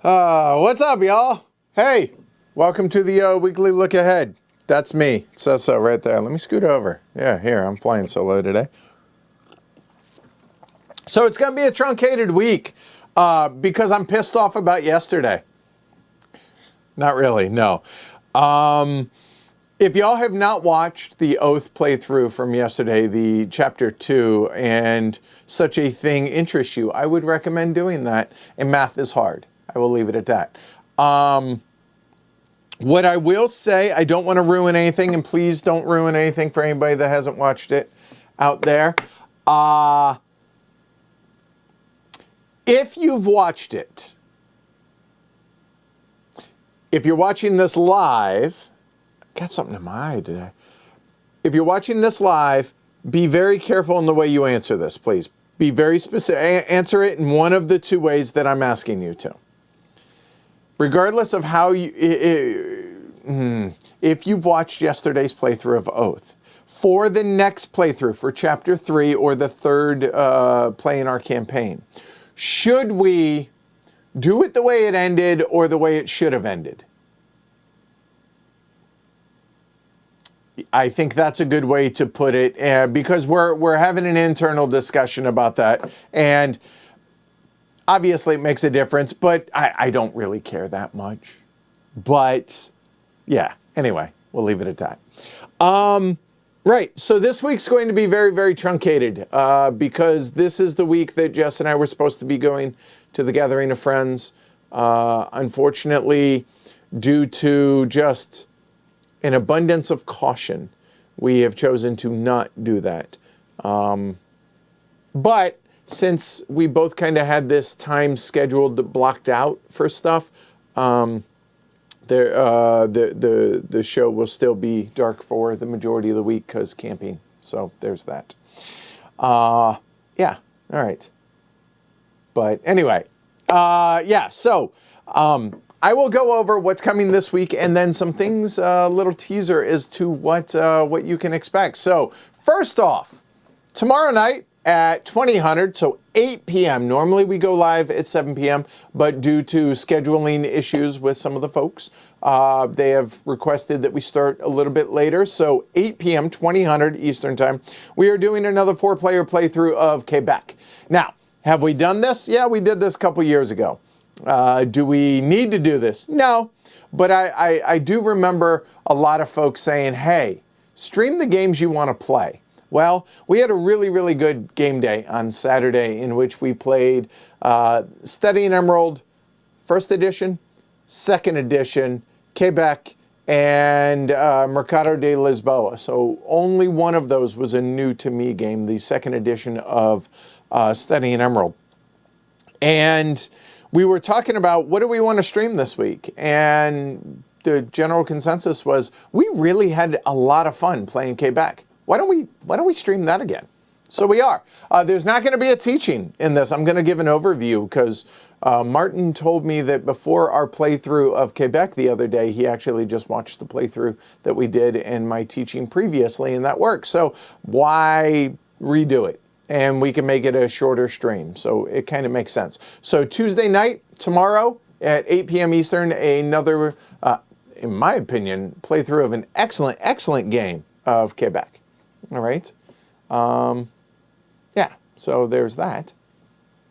What's up, y'all? Hey, welcome to the weekly look ahead. That's me. It says so right there. Let me scoot over. Yeah, here, I'm flying solo today. So it's going to be a truncated week because I'm pissed off about yesterday. Not really, no. If y'all have not watched the Oath playthrough from yesterday, the Chapter 2, and such a thing interests you, I would recommend doing that. And math is hard. I will leave it at that. What I will say, I don't want to ruin anything, and please don't ruin anything for anybody that hasn't watched it out there. If you've watched it, if you're watching this live, got something in my eye today. If you're watching this live, be very careful in the way you answer this, please. Be very specific. Answer it in one of the two ways that I'm asking you to. Regardless of how you, if you've watched yesterday's playthrough of Oath, for the next playthrough, for Chapter 3 or the third play in our campaign, should we do it the way it ended or the way it should have ended? I think that's a good way to put it, because we're having an internal discussion about that, and obviously it makes a difference, but I don't really care that much. But yeah, anyway, we'll leave it at that. Right, so this week's going to be very, very truncated because this is the week that Jess and I were supposed to be going to the gathering of friends. Unfortunately, due to just an abundance of caution, we have chosen to not do that. But since we both kind of had this time scheduled, blocked out for stuff, the show will still be dark for the majority of the week because camping. So there's that. Yeah, all right. But anyway, yeah, so I will go over what's coming this week and then some things, a little teaser as to what you can expect. So first off, tomorrow night at 2000, so 8 p.m. Normally we go live at 7 p.m., but due to scheduling issues with some of the folks, they have requested that we start a little bit later. So 8 p.m., 2000 Eastern Time, we are doing another 4-player playthrough of Quebec. Now, have we done this? Yeah, we did this a couple years ago. Do we need to do this? No, but I do remember a lot of folks saying, hey, stream the games you want to play. Well, we had a really, really good game day on Saturday in which we played Studying Emerald, First Edition, Second Edition, Quebec, and Mercado de Lisboa. So only one of those was a new to me game, the Second Edition of Studying Emerald. And we were talking about what do we want to stream this week, and the general consensus was we really had a lot of fun playing Quebec. Why don't we stream that again? So we are. There's not going to be a teaching in this. I'm going to give an overview because Martin told me that before our playthrough of Quebec the other day, he actually just watched the playthrough that we did in my teaching previously, and that worked. So why redo it? And we can make it a shorter stream. So it kind of makes sense. So Tuesday night, tomorrow at 8 p.m. Eastern, another, in my opinion, playthrough of an excellent, excellent game of Quebec. All right. Yeah, so there's that.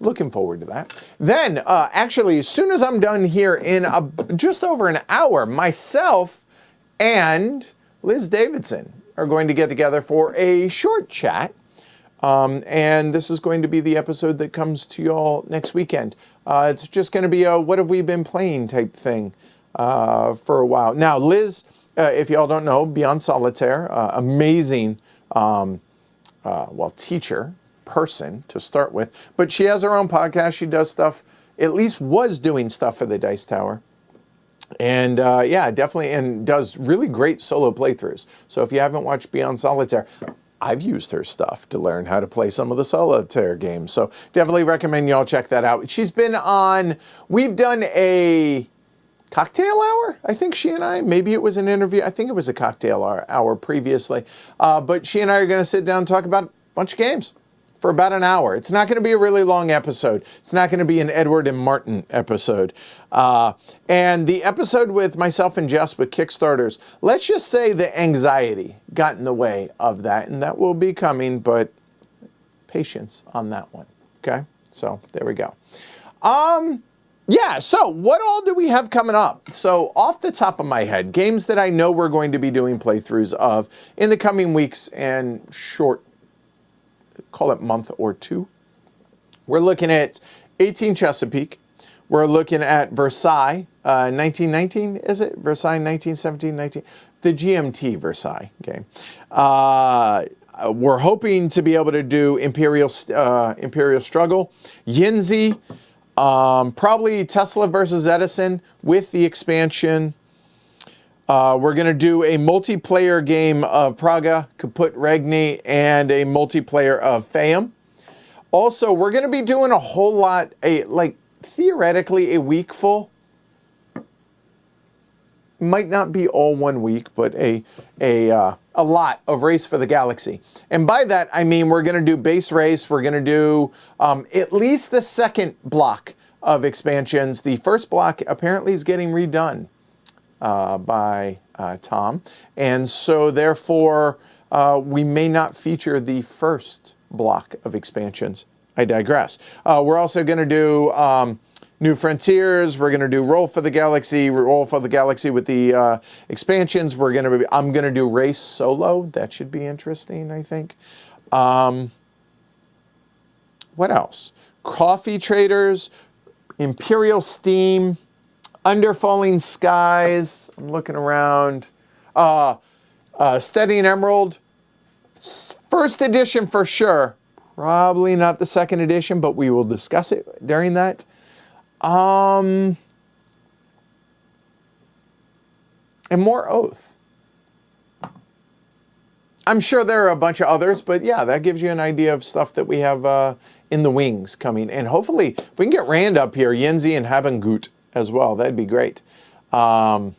Looking forward to that. Then, actually, as soon as I'm done here in just over an hour, myself and Liz Davidson are going to get together for a short chat. And this is going to be the episode that comes to y'all next weekend. It's just going to be a what have we been playing type thing for a while. Now, Liz, if y'all don't know, Beyond Solitaire, amazing teacher, person to start with. But she has her own podcast. She does stuff, at least was doing stuff for the Dice Tower. And yeah, definitely, and does really great solo playthroughs. So if you haven't watched Beyond Solitaire, I've used her stuff to learn how to play some of the solitaire games. So definitely recommend y'all check that out. She's been on, we've done a cocktail hour, I think she and I, maybe it was an interview. I think it was a cocktail hour previously. But she and I are going to sit down and talk about a bunch of games. for about an hour. It's not going to be a really long episode. It's not going to be an Edward and Martin episode. And the episode with myself and Jess with Kickstarters, let's just say the anxiety got in the way of that, and that will be coming, but patience on that one. Okay, so there we go. Yeah, so what all do we have coming up? So off the top of my head, games that I know we're going to be doing playthroughs of in the coming weeks and short, call it month or two. We're looking at 18 Chesapeake. We're looking at Versailles, 1919, is it? Versailles 1917, 19? The GMT Versailles game. We're hoping to be able to do Imperial Struggle, Yinzi, probably Tesla versus Edison with the expansion. We're going to do a multiplayer game of Praga, Kaput Regni, and a multiplayer of Fayum. Also, we're going to be doing a whole lot, theoretically a week full. Might not be all 1 week, but a lot of Race for the Galaxy. And by that, I mean we're going to do base race. We're going to do at least the second block of expansions. The first block apparently is getting redone by Tom. And so therefore, we may not feature the first block of expansions. I digress. We're also going to do New Frontiers. We're going to do Roll for the Galaxy with the expansions. I'm going to do Race Solo. That should be interesting, I think. What else? Coffee Traders, Imperial Steam, Under Falling Skies. I'm looking around. Steady and Emerald. First edition for sure. Probably not the second edition, but we will discuss it during that. And more Oath. I'm sure there are a bunch of others, but yeah, that gives you an idea of stuff that we have in the wings coming. And hopefully, if we can get Rand up here, Yenzi and Habengut as well, that'd be great. Yeah,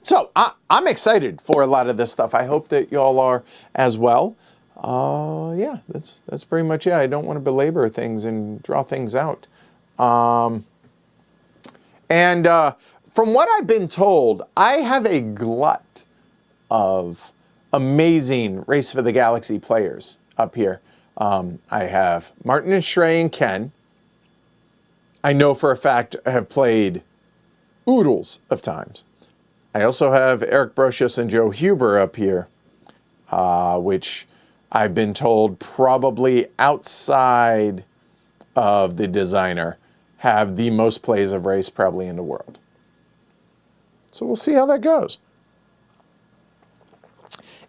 so I'm excited for a lot of this stuff. I hope that y'all are as well. Yeah, that's pretty much it. I don't want to belabor things and draw things out. And from what I've been told, I have a glut of amazing Race for the Galaxy players up here. I have Martin and Shrey and Ken. I know for a fact I have played oodles of times. I also have Eric Brocious and Joe Huber up here, which I've been told probably outside of the designer have the most plays of Race probably in the world. So we'll see how that goes.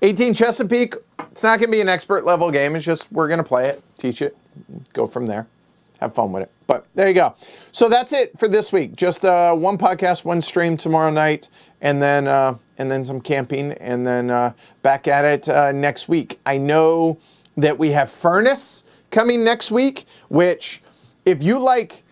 18 Chesapeake, it's not going to be an expert level game. It's just we're going to play it, teach it, go from there. Have fun with it. But there you go. So that's it for this week. Just one podcast, one stream tomorrow night, and then some camping, and then back at it next week. I know that we have Furnace coming next week, which if you like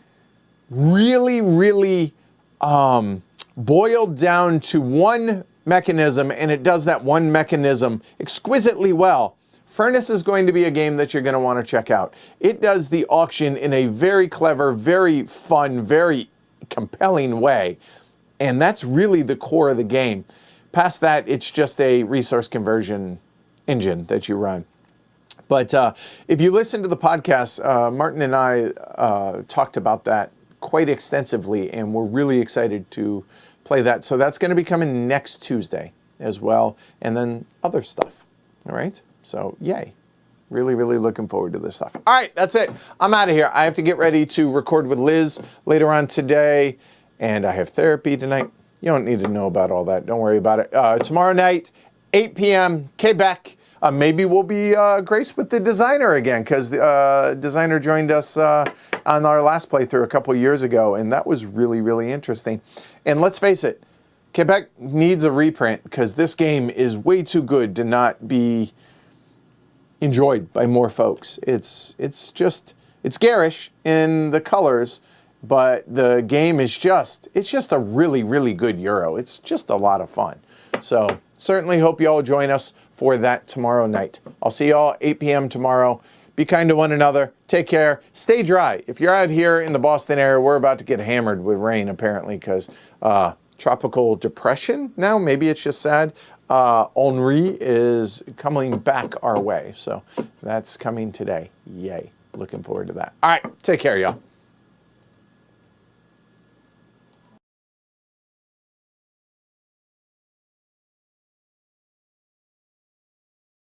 really, really boiled down to one mechanism, and it does that one mechanism exquisitely well, Furnace is going to be a game that you're going to want to check out. It does the auction in a very clever, very fun, very compelling way. And that's really the core of the game. Past that, it's just a resource conversion engine that you run. But if you listen to the podcast, Martin and I talked about that quite extensively, and we're really excited to play that. So that's going to be coming next Tuesday as well, and then other stuff. All right? So, yay. Really, really looking forward to this stuff. All right, that's it. I'm out of here. I have to get ready to record with Liz later on today, and I have therapy tonight. You don't need to know about all that. Don't worry about it. Tomorrow night, 8 p.m., Quebec. Maybe we'll be graced with the designer again, because the designer joined us on our last playthrough a couple years ago, and that was really, really interesting. And let's face it, Quebec needs a reprint, because this game is way too good to not be enjoyed by more folks. It's garish in the colors, but the game is it's just a really, really good Euro. It's just a lot of fun. So certainly hope you all join us for that tomorrow night. I'll see you all 8 p.m. tomorrow. Be kind to one another. Take care. Stay dry. If you're out here in the Boston area, we're about to get hammered with rain, apparently, because tropical depression now, maybe it's just sad. Henri is coming back our way. So that's coming today. Yay. Looking forward to that. All right. Take care, y'all.